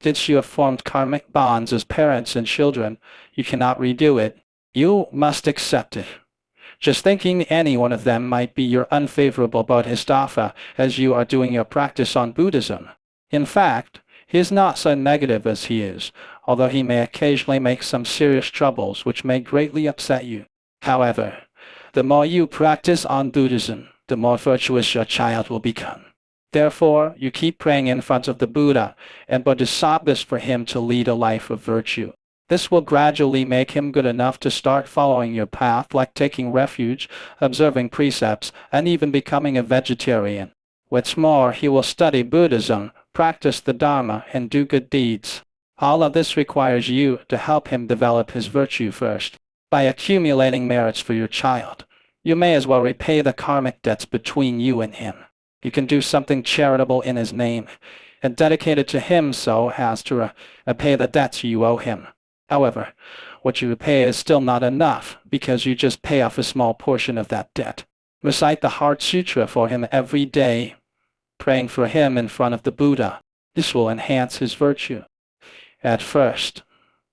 Since you have formed karmic bonds as parents and children, you cannot redo it. You must accept it. Just thinking any one of them might be your unfavorable bodhisattva as you are doing your practice on Buddhism. In fact, he is not so negative as he is, although he may occasionally make some serious troubles which may greatly upset you. However, the more you practice on Buddhism, the more virtuous your child will become. Therefore, you keep praying in front of the Buddha and bodhisattvas for him to lead a life of virtue. This will gradually make him good enough to start following your path, like taking refuge, observing precepts, and even becoming a vegetarian. What's more, he will study Buddhism, practice the Dharma, and do good deeds. All of this requires you to help him develop his virtue first. By accumulating merits for your child, you may as well repay the karmic debts between you and him. You can do something charitable in his name, and dedicate it to him so as to repay the debts you owe him. However, what you repay is still not enough, because you just pay off a small portion of that debt. Recite the Heart Sutra for him every day, praying for him in front of the Buddha. This will enhance his virtue. At first,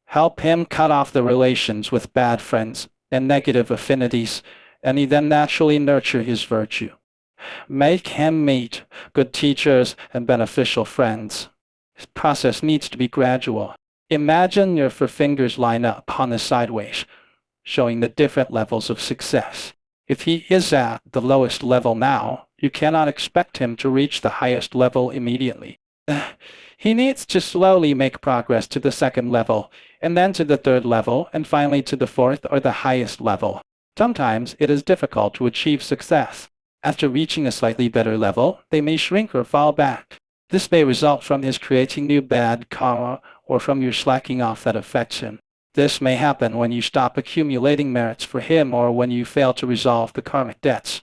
help him cut off the relations with bad friends and negative affinities, and he then naturally nurture his virtue. Make him meet good teachers and beneficial friends. This process needs to be gradual. Imagine your four fingers line up on the sideways, showing the different levels of success. If he is at the lowest level now, you cannot expect him to reach the highest level immediately. He needs to slowly make progress to the second level, and then to the third level, and finally to the fourth or the highest level. Sometimes it is difficult to achieve success. After reaching a slightly better level, they may shrink or fall back. This may result from his creating new bad karma or from your slacking off that affects him. This may happen when you stop accumulating merits for him or when you fail to resolve the karmic debts.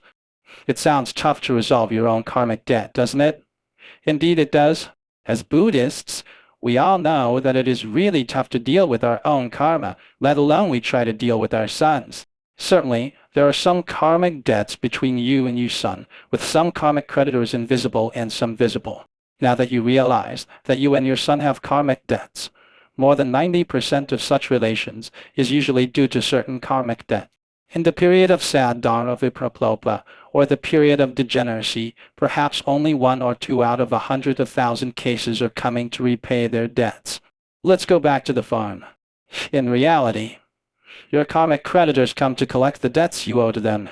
It sounds tough to resolve your own karmic debt, doesn't it? Indeed it does. As Buddhists, we all know that it is really tough to deal with our own karma, let alone we try to deal with our sons. Certainly, there are some karmic debts between you and your son, with some karmic creditors invisible and some visible. Now that you realize that you and your son have karmic debts, more than 90% of such relations is usually due to certain karmic debt. In the period of sadhana vipraplopa, or the period of degeneracy, perhaps only 1 or 2 out of 100,000 cases are coming to repay their debts. Let's go back to the farm. In reality, your karmic creditors come to collect the debts you owe to them.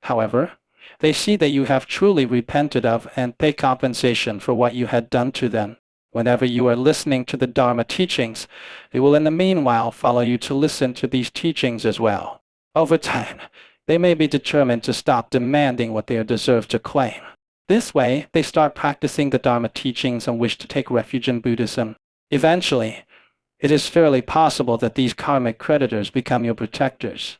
However, they see that you have truly repented of and pay compensation for what you had done to them. Whenever you are listening to the Dharma teachings, they will in the meanwhile follow you to listen to these teachings as well. Over time, they may be determined to stop demanding what they deserve to claim. This way, they start practicing the Dharma teachings and wish to take refuge in Buddhism. Eventually, it is fairly possible that these karmic creditors become your protectors.